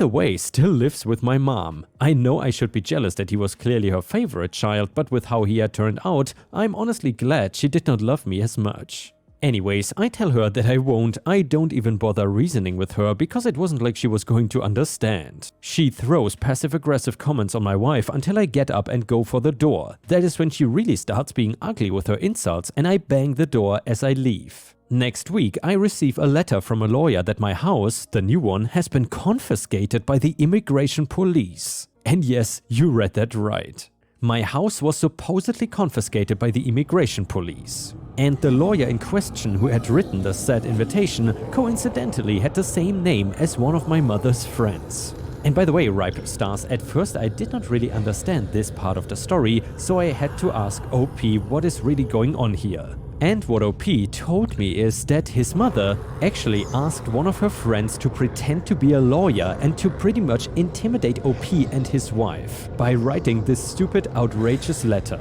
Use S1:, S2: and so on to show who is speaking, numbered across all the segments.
S1: The way still lives with my mom. I know I should be jealous that he was clearly her favorite child, but with how he had turned out, I'm honestly glad she did not love me as much. Anyways, I tell her that I won't. I don't even bother reasoning with her because it wasn't like she was going to understand. She throws passive-aggressive comments on my wife until I get up and go for the door. That is when she really starts being ugly with her insults and I bang the door as I leave. Next week, I receive a letter from a lawyer that my house, the new one, has been confiscated by the immigration police. And yes, you read that right. My house was supposedly confiscated by the immigration police. And the lawyer in question who had written the said invitation coincidentally had the same name as one of my mother's friends. And by the way, Ripe Stars, at first I did not really understand this part of the story, so I had to ask OP what is really going on here. And what OP told me is that his mother actually asked one of her friends to pretend to be a lawyer and to pretty much intimidate OP and his wife by writing this stupid, outrageous letter.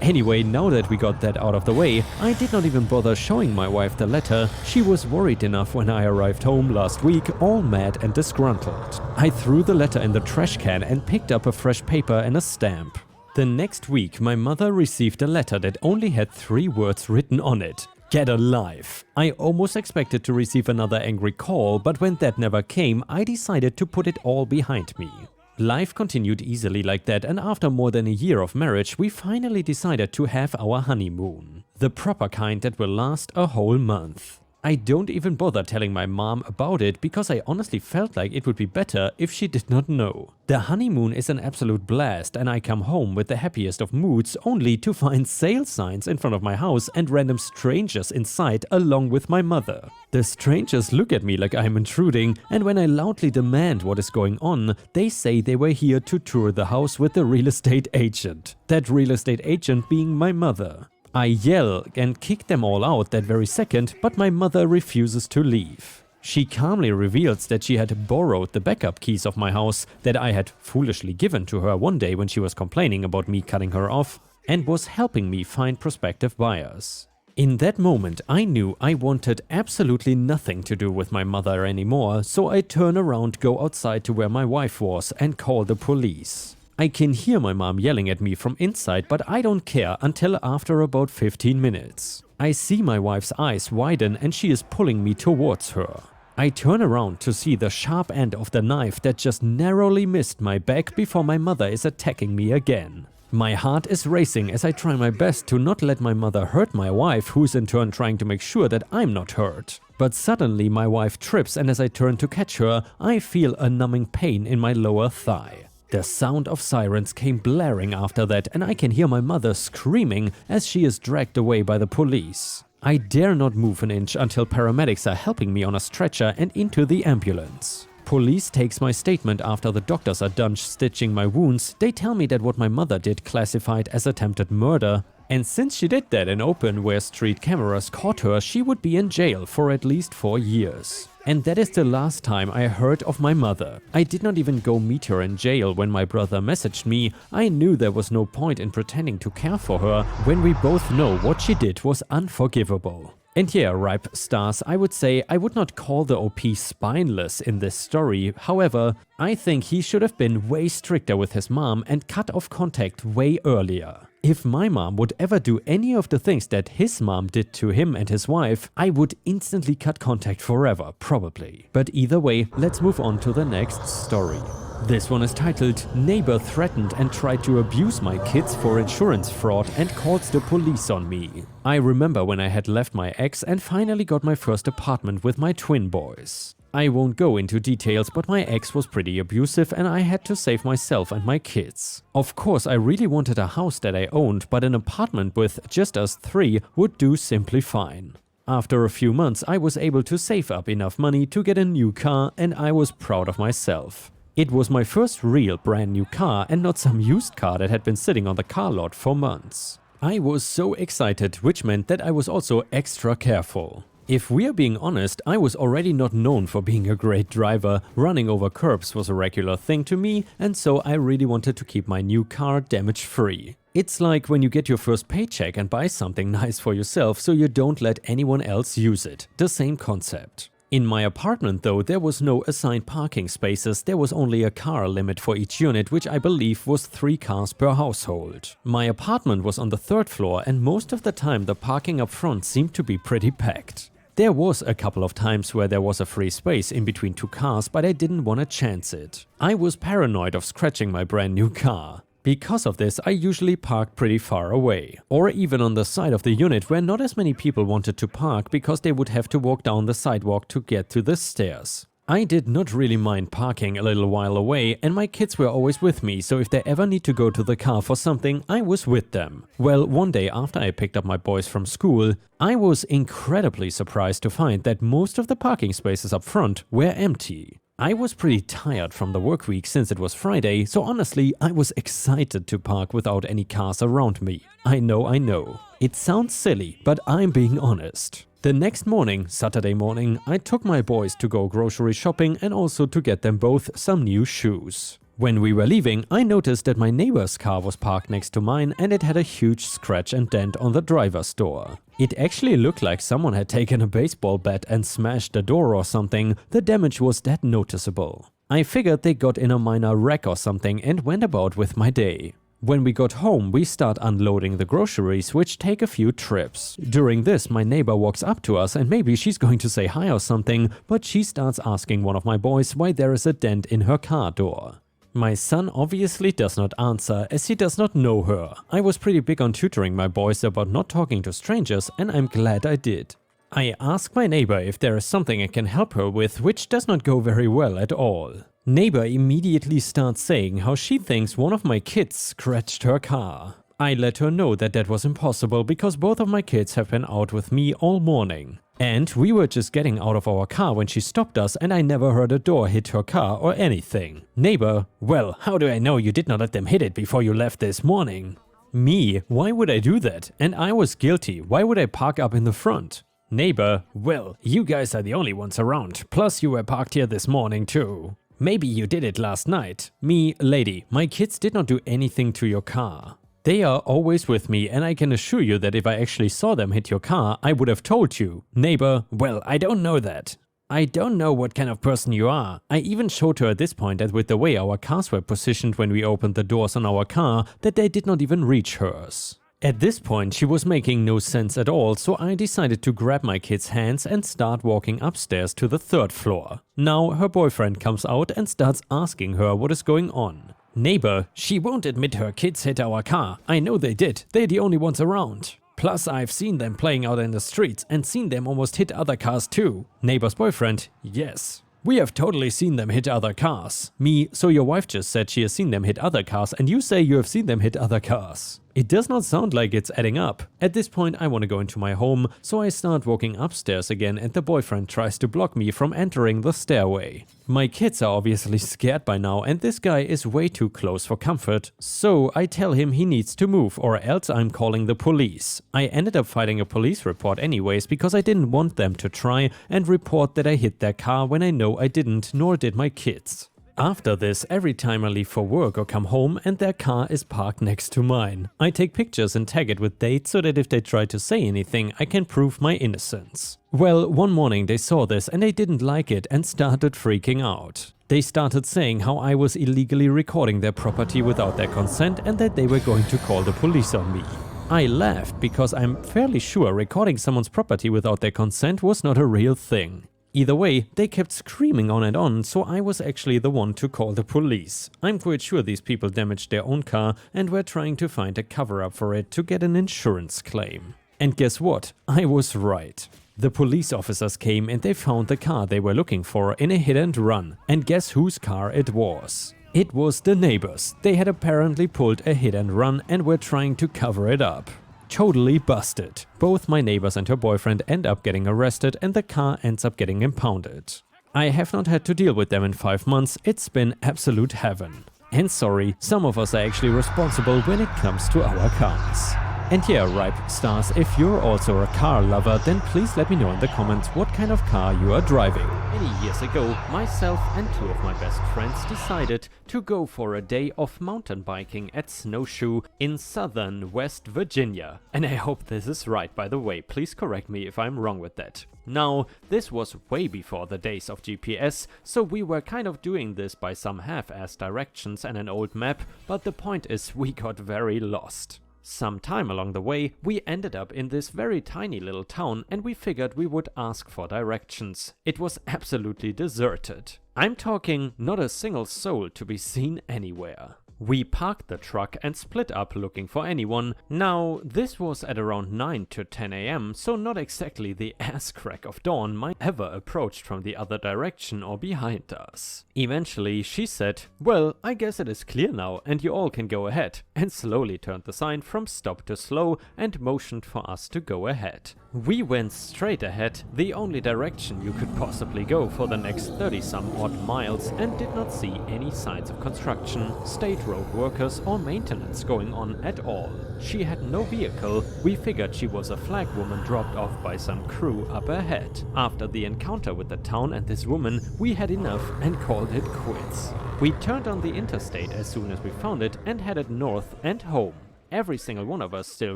S1: Anyway, now that we got that out of the way, I did not even bother showing my wife the letter. She was worried enough when I arrived home last week, all mad and disgruntled. I threw the letter in the trash can and picked up a fresh paper and a stamp. The next week, my mother received a letter that only had 3 words written on it. Get a life. I almost expected to receive another angry call, but when that never came, I decided to put it all behind me. Life continued easily like that, and after more than a year of marriage, we finally decided to have our honeymoon. The proper kind that will last a whole month. I don't even bother telling my mom about it because I honestly felt like it would be better if she did not know. The honeymoon is an absolute blast and I come home with the happiest of moods only to find sale signs in front of my house and random strangers inside along with my mother. The strangers look at me like I'm intruding, and when I loudly demand what is going on, they say they were here to tour the house with the real estate agent. That real estate agent being my mother. I yell and kick them all out that very second, but my mother refuses to leave. She calmly reveals that she had borrowed the backup keys of my house that I had foolishly given to her one day when she was complaining about me cutting her off, and was helping me find prospective buyers. In that moment, I knew I wanted absolutely nothing to do with my mother anymore, so I turn around, go outside to where my wife was, and call the police. I can hear my mom yelling at me from inside, but I don't care until after about 15 minutes. I see my wife's eyes widen and she is pulling me towards her. I turn around to see the sharp end of the knife that just narrowly missed my back before my mother is attacking me again. My heart is racing as I try my best to not let my mother hurt my wife, who's in turn trying to make sure that I'm not hurt. But suddenly my wife trips, and as I turn to catch her, I feel a numbing pain in my lower thigh. The sound of sirens came blaring after that, and I can hear my mother screaming as she is dragged away by the police. I dare not move an inch until paramedics are helping me on a stretcher and into the ambulance. Police takes my statement after the doctors are done stitching my wounds. They tell me that what my mother did classified as attempted murder, and since she did that in open where street cameras caught her, she would be in jail for at least 4 years. And that is the last time I heard of my mother. I did not even go meet her in jail when my brother messaged me. I knew there was no point in pretending to care for her when we both know what she did was unforgivable. And yeah, Ripe Stars, I would say I would not call the OP spineless in this story. However, I think he should have been way stricter with his mom and cut off contact way earlier. If my mom would ever do any of the things that his mom did to him and his wife, I would instantly cut contact forever, probably. But either way, let's move on to the next story. This one is titled, Neighbor Threatened and Tried to Abuse My Kids for Insurance Fraud and Calls the Police on Me. I remember when I had left my ex and finally got my first apartment with my twin boys. I won't go into details, but my ex was pretty abusive and I had to save myself and my kids. Of course, I really wanted a house that I owned, but an apartment with just us 3 would do simply fine. After a few months, I was able to save up enough money to get a new car, and I was proud of myself. It was my first real brand new car and not some used car that had been sitting on the car lot for months. I was so excited, which meant that I was also extra careful. If we're being honest, I was already not known for being a great driver. Running over curbs was a regular thing to me, and so I really wanted to keep my new car damage-free. It's like when you get your first paycheck and buy something nice for yourself so you don't let anyone else use it. The same concept. In my apartment though, there was no assigned parking spaces, there was only a car limit for each unit, which I believe was 3 cars per household. My apartment was on the 3rd floor and most of the time the parking up front seemed to be pretty packed. There was a couple of times where there was a free space in between 2 cars, but I didn't want to chance it. I was paranoid of scratching my brand new car. Because of this, I usually parked pretty far away, or even on the side of the unit where not as many people wanted to park because they would have to walk down the sidewalk to get to the stairs. I did not really mind parking a little while away, and my kids were always with me, so if they ever need to go to the car for something, I was with them. Well, one day after I picked up my boys from school, I was incredibly surprised to find that most of the parking spaces up front were empty. I was pretty tired from the work week since it was Friday, so honestly, I was excited to park without any cars around me. I know. It sounds silly, but I'm being honest. The next morning, Saturday morning, I took my boys to go grocery shopping and also to get them both some new shoes. When we were leaving, I noticed that my neighbor's car was parked next to mine and it had a huge scratch and dent on the driver's door. It actually looked like someone had taken a baseball bat and smashed the door or something. The damage was that noticeable. I figured they got in a minor wreck or something and went about with my day. When we got home, we start unloading the groceries, which take a few trips. During this, my neighbor walks up to us and maybe she's going to say hi or something, but she starts asking one of my boys why there is a dent in her car door. My son obviously does not answer, as he does not know her. I was pretty big on tutoring my boys about not talking to strangers, and I'm glad I did. I ask my neighbor if there is something I can help her with, which does not go very well at all. Neighbor immediately starts saying how she thinks one of my kids scratched her car. I let her know that that was impossible because both of my kids have been out with me all morning. And we were just getting out of our car when she stopped us and I never heard a door hit her car or anything. Neighbor: well, how do I know you did not let them hit it before you left this morning? Me: why would I do that? And I was guilty, why would I park up in the front? Neighbor: well, you guys are the only ones around, plus you were parked here this morning too. Maybe you did it last night. Me: lady, my kids did not do anything to your car. They are always with me and I can assure you that if I actually saw them hit your car, I would have told you. Neighbor: well, I don't know that. I don't know what kind of person you are. I even showed her at this point that with the way our cars were positioned when we opened the doors on our car, that they did not even reach hers. At this point, she was making no sense at all, so I decided to grab my kids' hands and start walking upstairs to the 3rd floor. Now her boyfriend comes out and starts asking her what is going on. Neighbor: she won't admit her kids hit our car. I know they did. They're the only ones around. Plus, I've seen them playing out in the streets and seen them almost hit other cars too. Neighbor's boyfriend: yes. We have totally seen them hit other cars. Me: so your wife just said she has seen them hit other cars and you say you have seen them hit other cars. It does not sound like it's adding up. At this point, I want to go into my home, so I start walking upstairs again and the boyfriend tries to block me from entering the stairway. My kids are obviously scared by now and this guy is way too close for comfort, so I tell him he needs to move or else I'm calling the police. I ended up filing a police report anyways because I didn't want them to try and report that I hit their car when I know I didn't, nor did my kids. After this, every time I leave for work or come home and their car is parked next to mine, I take pictures and tag it with dates so that if they try to say anything, I can prove my innocence. Well, one morning they saw this and they didn't like it and started freaking out. They started saying how I was illegally recording their property without their consent and that they were going to call the police on me. I laughed because I'm fairly sure recording someone's property without their consent was not a real thing. Either way, they kept screaming on and on, so I was actually the one to call the police. I'm quite sure these people damaged their own car and were trying to find a cover-up for it to get an insurance claim. And guess what? I was right. The police officers came and they found the car they were looking for in a hit and run. And guess whose car it was? It was the neighbors. They had apparently pulled a hit and run and were trying to cover it up. Totally busted. Both my neighbors and her boyfriend end up getting arrested and the car ends up getting impounded. I have not had to deal with them in 5 months. It's been absolute heaven. And sorry, some of us are actually responsible when it comes to our cars. And yeah, Ripe Stars, if you're also a car lover, then please let me know in the comments what kind of car you are driving. Many years ago, myself and two of my best friends decided to go for a day of mountain biking at Snowshoe in southern West Virginia. And I hope this is right, by the way, please correct me if I'm wrong with that. Now, this was way before the days of GPS, so we were kind of doing this by some half-assed directions and an old map, but the point is we got very lost. Sometime along the way, we ended up in this very tiny little town and we figured we would ask for directions. It was absolutely deserted. I'm talking not a single soul to be seen anywhere. We parked the truck and split up looking for anyone. Now, this was at around 9 to 10 AM, so not exactly the ass crack of dawn might ever approached from the other direction or behind us. Eventually, she said, "Well, I guess it is clear now and you all can go ahead," and slowly turned the sign from stop to slow and motioned for us to go ahead. We went straight ahead, the only direction you could possibly go for the next 30-some odd miles, and did not see any signs of construction, state road workers or maintenance going on at all. She had no vehicle. We figured she was a flag woman dropped off by some crew up ahead. After the encounter with the town and this woman, we had enough and called it quits. We turned on the interstate as soon as we found it and headed north and home. Every single one of us still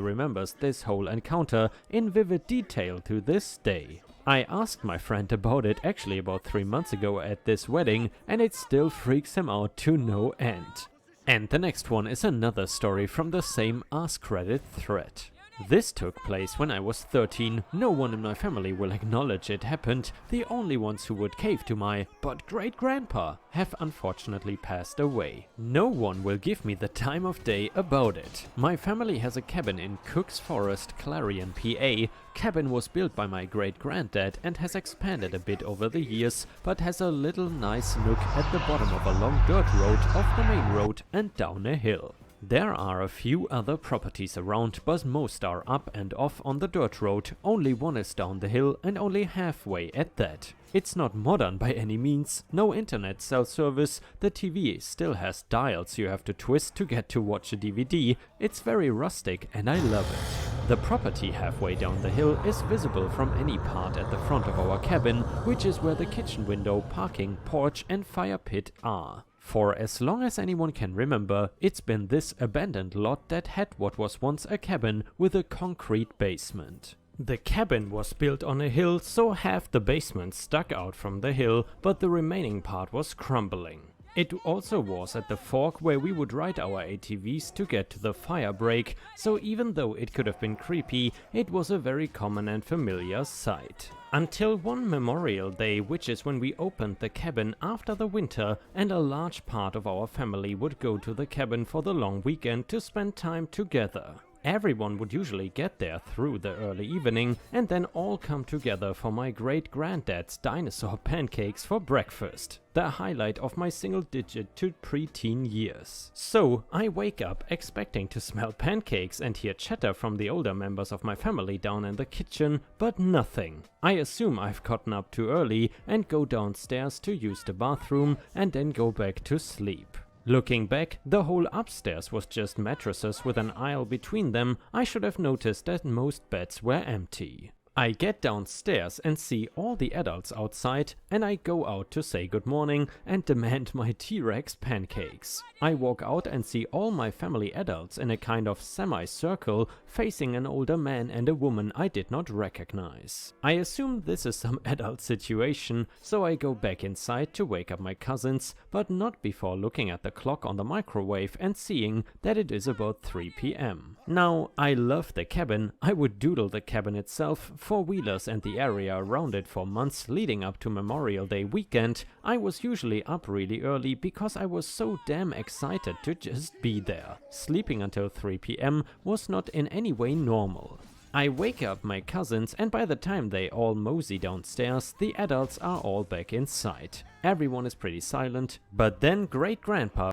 S1: remembers this whole encounter in vivid detail to this day. I asked my friend about it actually about 3 months ago at this wedding, and it still freaks him out to no end. And the next one is another story from the same Ask Reddit thread. This took place when I was 13. No one in my family will acknowledge it happened. The only ones who would cave to my "but great-grandpa" have unfortunately passed away. No one will give me the time of day about it. My family has a cabin in Cook's Forest, Clarion, PA. Cabin was built by my great-granddad and has expanded a bit over the years, but has a little nice nook at the bottom of a long dirt road off the main road and down a hill. There are a few other properties around, but most are up and off on the dirt road. Only one is down the hill and only halfway at that. It's not modern by any means, no internet cell service, the TV still has dials you have to twist to get to watch a DVD. It's very rustic and I love it. The property halfway down the hill is visible from any part at the front of our cabin, which is where the kitchen window, parking, porch and fire pit are. For as long as anyone can remember, it's been this abandoned lot that had what was once a cabin with a concrete basement. The cabin was built on a hill, so half the basement stuck out from the hill, but the remaining part was crumbling. It also was at the fork where we would ride our ATVs to get to the fire break, so even though it could have been creepy, it was a very common and familiar sight. Until one Memorial Day, which is when we opened the cabin after the winter, and a large part of our family would go to the cabin for the long weekend to spend time together. Everyone would usually get there through the early evening and then all come together for my great-granddad's dinosaur pancakes for breakfast, the highlight of my single-digit to preteen years. So I wake up expecting to smell pancakes and hear chatter from the older members of my family down in the kitchen, but nothing. I assume I've gotten up too early and go downstairs to use the bathroom and then go back to sleep. Looking back, the whole upstairs was just mattresses with an aisle between them. I should have noticed that most beds were empty. I get downstairs and see all the adults outside, and I go out to say good morning and demand my T-Rex pancakes. I walk out and see all my family adults in a kind of semi-circle facing an older man and a woman I did not recognize. I assume this is some adult situation, so I go back inside to wake up my cousins, but not before looking at the clock on the microwave and seeing that it is about 3 PM. Now, I love the cabin. I would doodle the cabin itself, four-wheelers and the area around it for months leading up to Memorial Day weekend. I was usually up really early because I was so damn excited to just be there. Sleeping until 3 PM was not in any way normal. I wake up my cousins, and by the time they all mosey downstairs, the adults are all back inside. Everyone is pretty silent, but then great-grandpa.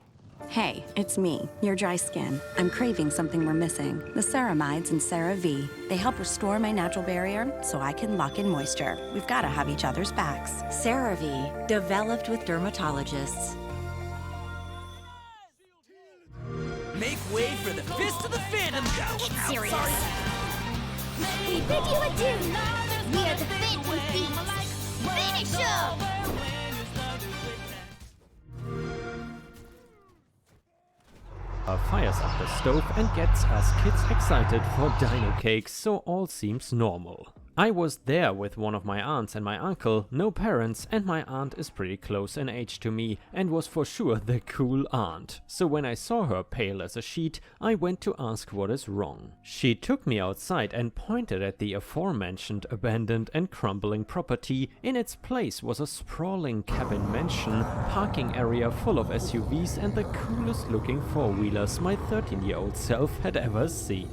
S2: Hey, it's me, your dry skin. I'm craving something we're missing. The ceramides in CeraVe. They help restore my natural barrier so I can lock in moisture. We've got to have each other's backs.
S3: CeraVe, developed with dermatologists. Make way for the Fist of the Phantom Ghost!
S4: Get serious. We bid you adieu. We are the Phantom Thieves. Finish up!
S1: Fires up the stove and gets us kids excited for dino cakes, so all seems normal. I was there with one of my aunts and my uncle, no parents, and my aunt is pretty close in age to me and was for sure the cool aunt. So when I saw her pale as a sheet, I went to ask what is wrong. She took me outside and pointed at the aforementioned abandoned and crumbling property. In its place was a sprawling cabin mansion, parking area full of SUVs and the coolest looking four-wheelers my 13-year-old self had ever seen.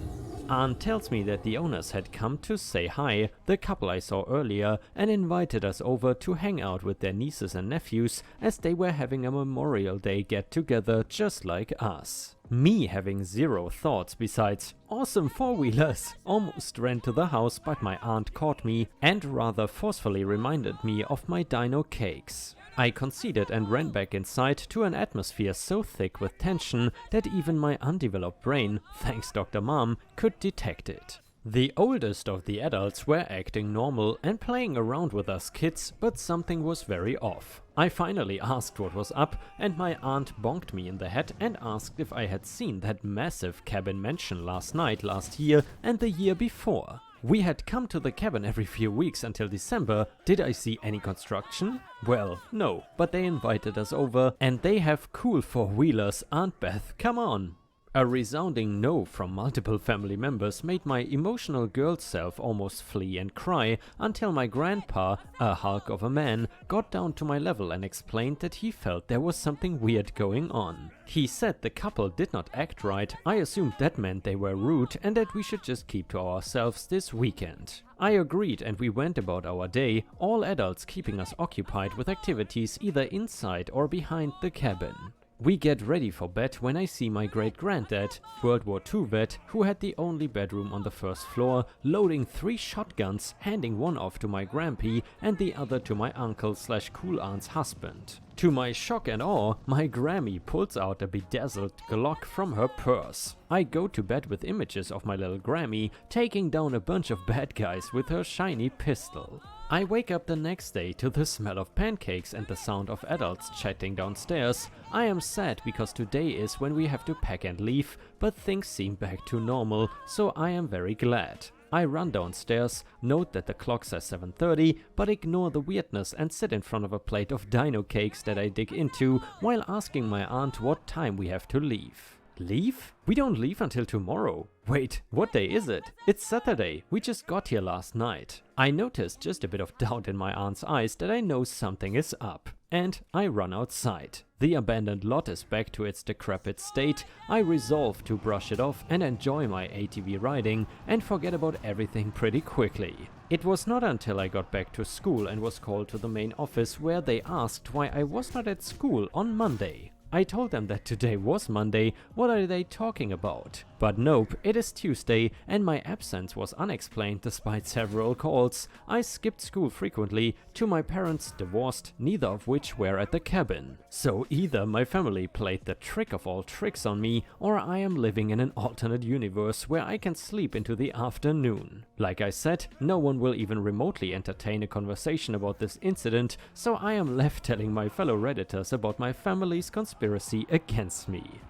S1: Aunt tells me that the owners had come to say hi, the couple I saw earlier, and invited us over to hang out with their nieces and nephews as they were having a Memorial Day get-together just like us. Me having zero thoughts besides awesome four-wheelers, almost ran to the house, but my aunt caught me and rather forcefully reminded me of my dino cakes. I conceded and ran back inside to an atmosphere so thick with tension that even my undeveloped brain, thanks Dr. Mom, could detect it. The oldest of the adults were acting normal and playing around with us kids, but something was very off. I finally asked what was up, and my aunt bonked me in the head and asked if I had seen that massive cabin mansion last night, last year and the year before. We had come to the cabin every few weeks until December. Did I see any construction? Well, no, but they invited us over and they have cool four-wheelers, Aunt Beth, come on. A resounding no from multiple family members made my emotional girl self almost flee and cry until my grandpa, a hulk of a man, got down to my level and explained that he felt there was something weird going on. He said the couple did not act right. I assumed that meant they were rude and that we should just keep to ourselves this weekend. I agreed and we went about our day, all adults keeping us occupied with activities either inside or behind the cabin. We get ready for bed when I see my great-granddad, World War II vet, who had the only bedroom on the first floor, loading 3 shotguns, handing one off to my grampy and the other to my uncle/cool aunt's husband. To my shock and awe, my Grammy pulls out a bedazzled Glock from her purse. I go to bed with images of my little Grammy taking down a bunch of bad guys with her shiny pistol. I wake up the next day to the smell of pancakes and the sound of adults chatting downstairs. I am sad because today is when we have to pack and leave, but things seem back to normal, so I am very glad. I run downstairs, note that the clock says 7:30, but ignore the weirdness and sit in front of a plate of dino cakes that I dig into while asking my aunt what time we have to leave. Leave? We don't leave until tomorrow. Wait, what day is it? It's Saturday. We just got here last night. I noticed just a bit of doubt in my aunt's eyes that I know something is up. And I run outside. The abandoned lot is back to its decrepit state. I resolve to brush it off and enjoy my ATV riding and forget about everything pretty quickly. It was not until I got back to school and was called to the main office where they asked why I was not at school on Monday. I told them that today was Monday. What are they talking about? But nope, it is Tuesday and my absence was unexplained despite several calls. I skipped school frequently. To my parents divorced, neither of which were at the cabin. So either my family played the trick of all tricks on me, or I am living in an alternate universe where I can sleep into the afternoon. Like I said, no one will even remotely entertain a conversation about this incident, so I am left telling my fellow Redditors about my family's conspiracy against me.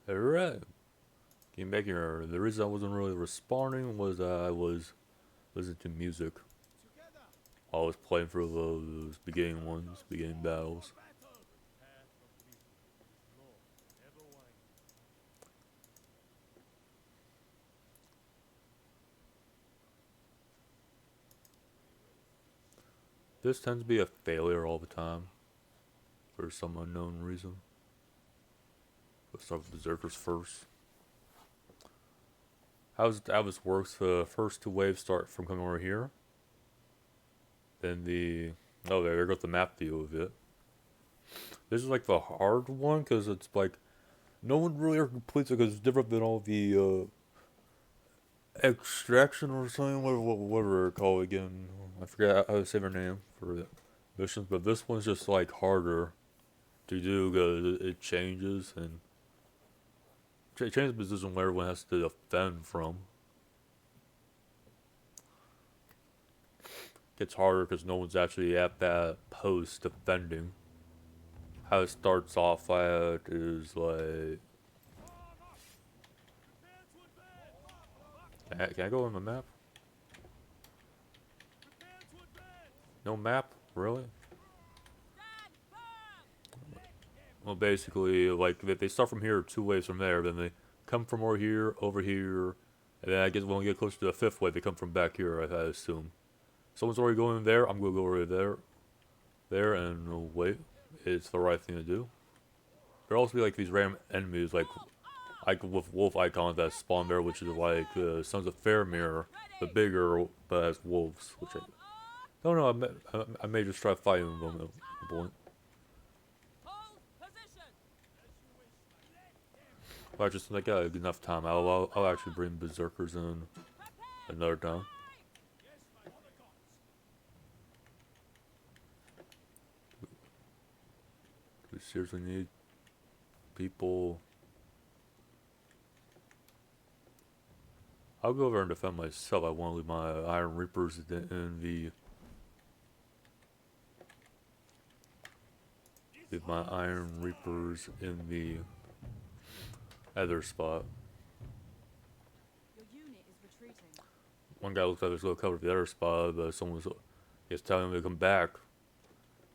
S5: Alright. Came back here. The reason I wasn't really responding was I was listening to music. I was playing for those beginning ones, beginning battles. This tends to be a failure all the time. For some unknown reason. Let's start with Berserkers first. How this works, the first two waves start from coming over here. Then oh, there goes the map view of it. This is like the hard one, because it's like, no one really ever completes it, because it's different than all the, extraction or something, whatever it's called again. I forget how to say their name for the missions, but this one's just like harder to do, because it changes, and changes the position where everyone has to defend from. Gets harder because no one's actually at that post defending. How it starts off at is like... Can I go on the map? No map? Really? Well, basically, like, they start from here 2 waves from there, then they come from over here, and then I guess when we get closer to the 5th wave, they come from back here, I assume. Someone's already going there, I'm gonna go over there, and wait. It's the right thing to do. There'll also be like these random enemies, like with wolf icons that spawn there, which is like Sons of Faramir, but bigger, but has wolves. Which I don't know. I may just try fighting them at a point. If I just like enough time, I'll actually bring berserkers in another time. We seriously need people. I'll go over and defend myself. I want to leave my Iron Reapers in the... Leave my Iron Reapers in the other spot. One guy looks like he's going to cover the other spot, but someone's telling him to come back.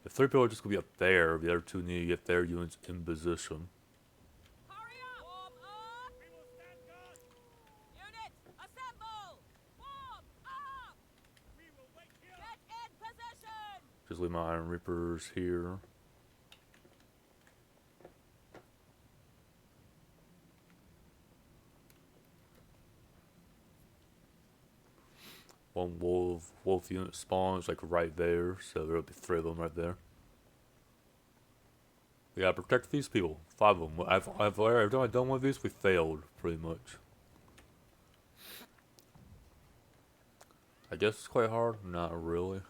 S5: If 3 people are just going to be up there, the other 2 need to get their units in position. Just leave my Iron Reapers here. One wolf unit spawns like right there, so there'll be 3 of them right there. We gotta protect these people. 5 of them. Every time I've done one of these, we failed pretty much. I guess it's quite hard. Not really.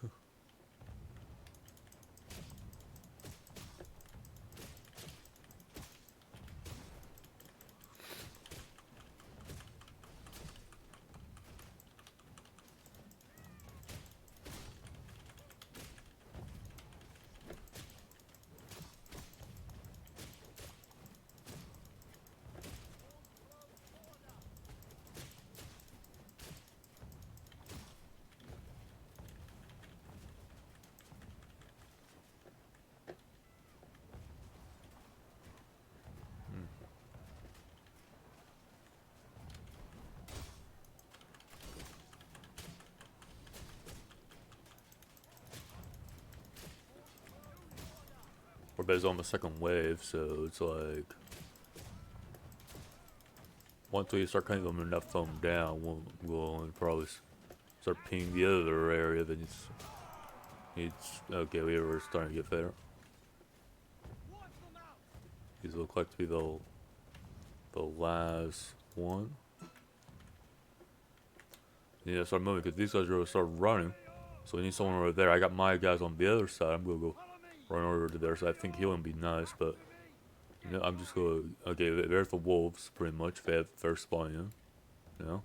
S5: We're based on the 2nd wave, so it's like once we start cutting them enough of them down, we'll probably start pinging the other area. Then it's okay. We were starting to get there. These look like to be the last one. Yeah, start moving because these guys are gonna start running. So we need someone over there. I got my guys on the other side. I'm gonna go run over to there. So I think healing would be nice, but you know, I'm just gonna there's the wolves pretty much. If they have first spawn in, you know.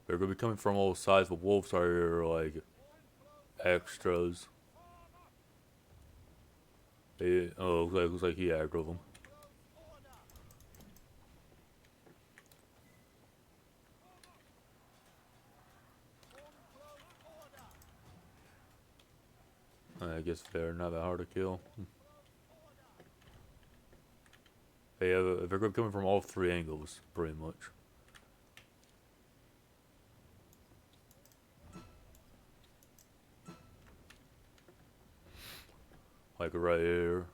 S5: They're gonna be coming from all sides. The wolves are here, like extras. Looks like he aggroed them. I guess they're not that hard to kill. They're coming from all three angles, pretty much. Like right here.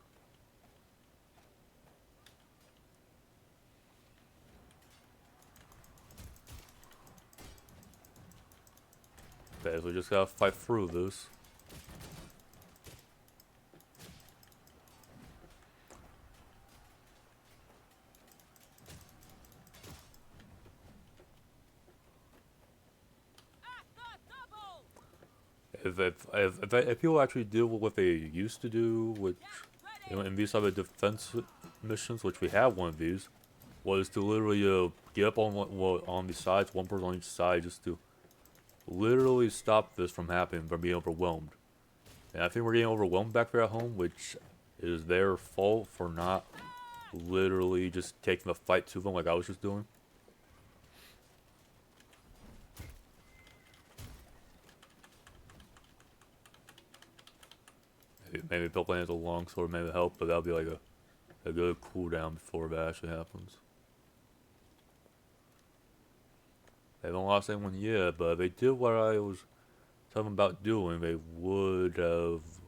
S5: Okay, so we just gotta fight through this. If people actually do what they used to do, which in these type of defense missions, which we have one of these, was to literally get up on the sides, one person on each side, just to literally stop this from happening, from being overwhelmed. And I think we're getting overwhelmed back there at home, which is their fault for not literally just taking the fight to them like I was just doing. Maybe Bill lands a long sword, maybe help, but that'll be like a good cooldown before that actually happens. They haven't lost anyone yet, but if they did what I was telling them about doing, we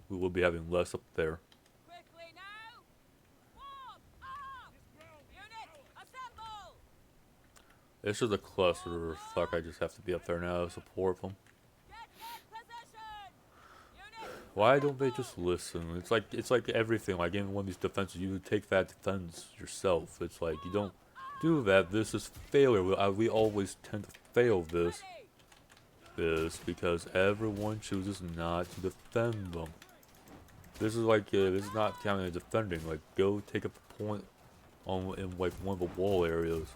S5: would be having less up there.
S3: Quickly now! Warm up! Units, assemble!
S5: It's just a cluster. Fuck, I just have to be up there now to support them.
S3: Get position! Units,
S5: Why don't they just listen? It's like everything. Like in one of these defenses, you take that defense yourself. It's like you don't do that. This is failure. We always tend to fail this because everyone chooses not to defend them. This is like this is not counting as defending. Like go take up a point in like one of the wall areas.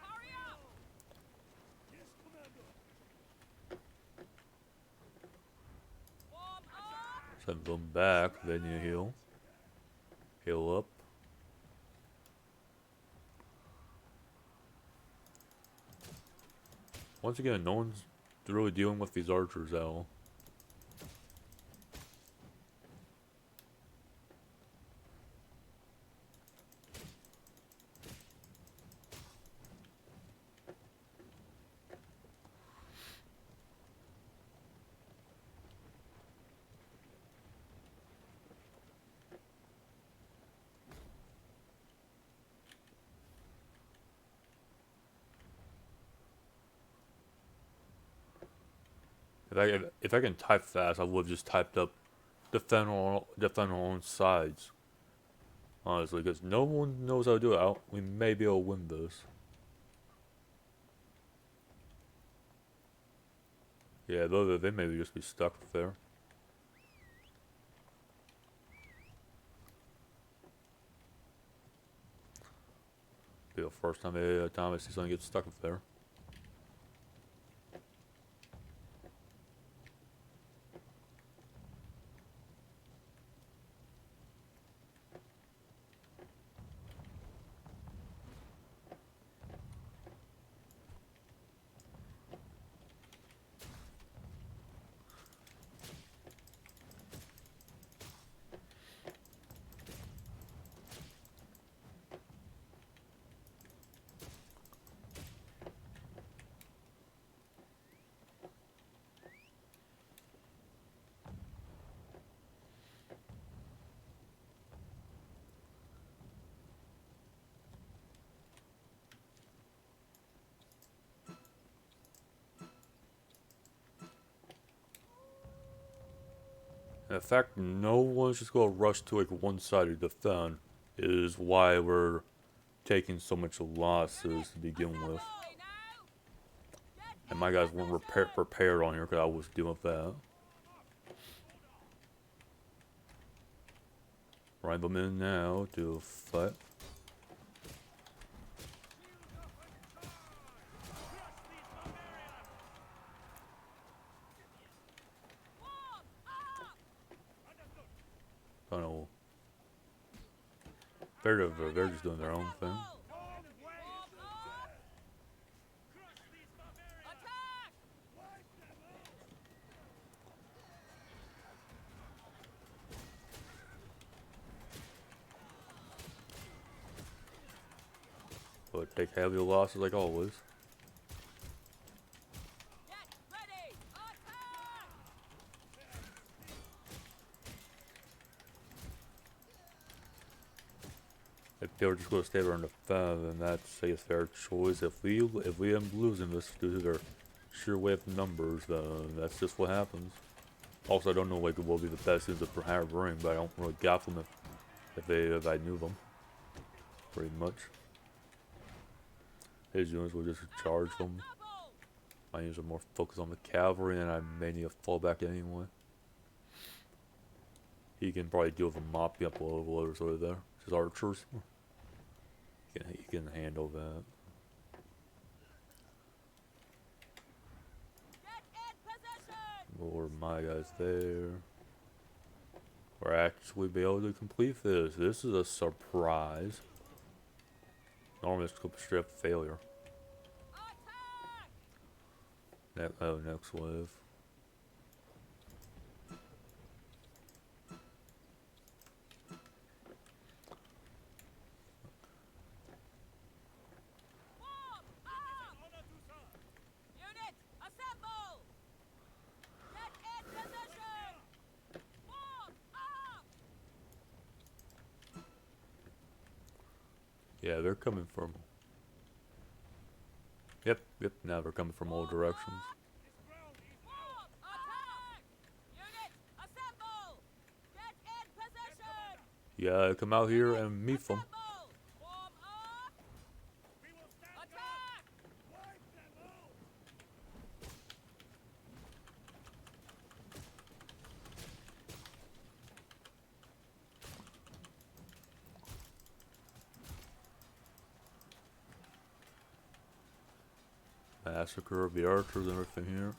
S3: hurry up! Warm up!
S5: Send them back. Then you heal. Heal up. Once again, no one's really dealing with these archers at all. If I can type fast, I would have just typed up defend on our own sides. Honestly, because no one knows how to do it. We may be able to win this. Yeah, though they may just be stuck there. Be the first time I see someone get stuck up there. And the fact no one's just gonna rush to like one side to defend is why we're taking so much losses to begin with. And my guys weren't prepared on here because I was dealing with that. Ride them in now to fight. I don't know. They're just doing their own thing.
S3: Warm up! Attack!
S5: But take heavy losses like always.
S3: Get ready! Attack!
S5: If they were just going to stay there and defend, then that's a fair choice. If we end up losing this due to their sheer weight of numbers, then that's just what happens. Also, I don't know like what would be the best units for Harvard, but I don't really got them if I knew them. Pretty much. His units will just charge them.
S3: Double!
S5: My units are more focused on the cavalry, and I may need a fallback anyway. He can probably deal with a mopping up overloaders over there. His archers. He can handle that.
S3: Get in position!
S5: Or my guys there. We're actually be able to complete this. This is a surprise. Normally it's a straight up failure.
S3: Attack!
S5: Next wave.
S3: Warm up! Unit, assemble! Get in position! Warm up!
S5: Yeah, they're coming from. Yep, now they're coming from all directions.
S3: Warm! Attack! Unit, assemble! Get in position!
S5: Yeah, come out here and meet them.
S3: Assemble! Warm up! Attack!
S5: Massacre of the archers and everything here.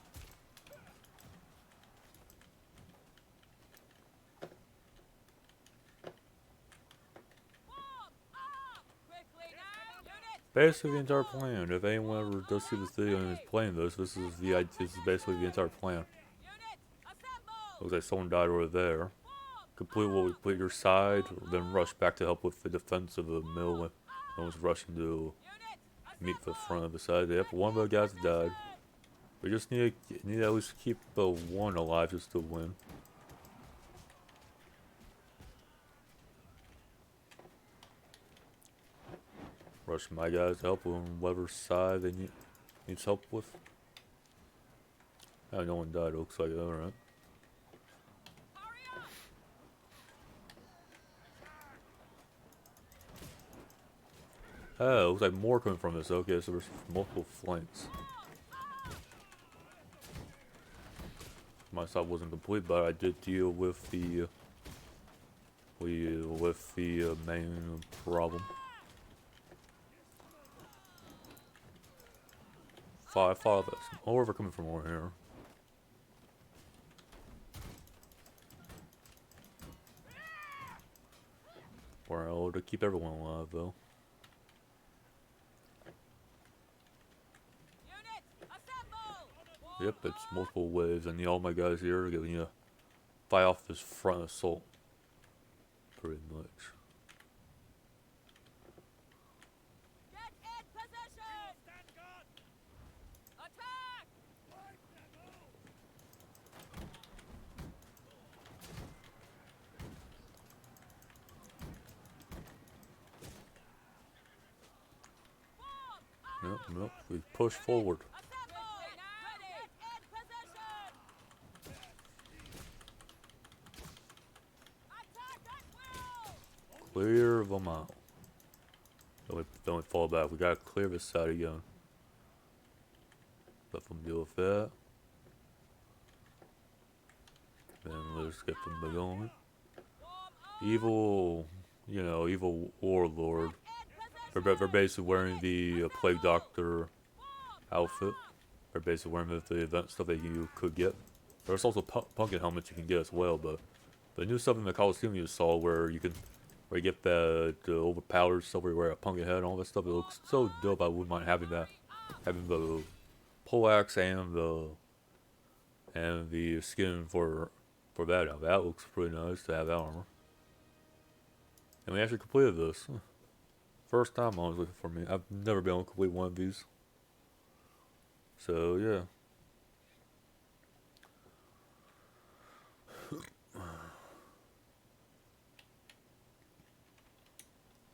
S3: Warm up! Quickly now! Unit!
S5: Basically the entire plan. If anyone ever does see this video and is playing this is basically the entire plan.
S3: Unit, assemble!
S5: Looks like someone died over there. Complete what we put your side, then rush back to help with the defense of the mill. No one's rushing to
S3: Unit,
S5: meet the front of the side. Yep, one of the guys died. We just need to at least keep one alive just to win. Rush my guys to help on whatever side they needs help with. Oh, no one died. Looks like alright.
S3: hurry up!
S5: Oh, looks like more coming from this. Okay, so there's multiple flanks. My side wasn't complete, but I did deal with the main problem. Five of us. More are coming from over here. We're able to keep everyone alive, though.
S3: Unit, assemble!
S5: Yep, it's multiple waves. I need all my guys here to fight off this front assault. Pretty much.
S3: Get in position! Attack! Warm up!
S5: Yep, we push forward.
S3: Assemble! Ready! In position! Attack at will!
S5: Clear them out. Then we fall back. We gotta clear this side again. Let them deal with that. Then let's get them to going. Evil, evil warlord. They're basically wearing the Plague Doctor outfit. They're basically wearing the event stuff that you could get. There's also pumpkin helmets you can get as well, but The new stuff in the Coliseum you saw where you get the overpowered stuff where you wear a pumpkin head and all that stuff. It looks so dope. I wouldn't mind having that. Having the poleaxe and the skin for that. Now that looks pretty nice to have that armor. And we actually completed this. First time honestly for me. I've never been able to complete one of these. So yeah.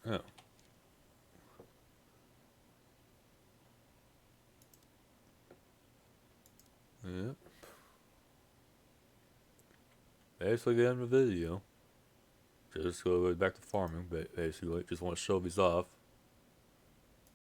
S5: Yeah. Yep. Basically the end of the video. Just go back to farming, basically. Just want to show these off.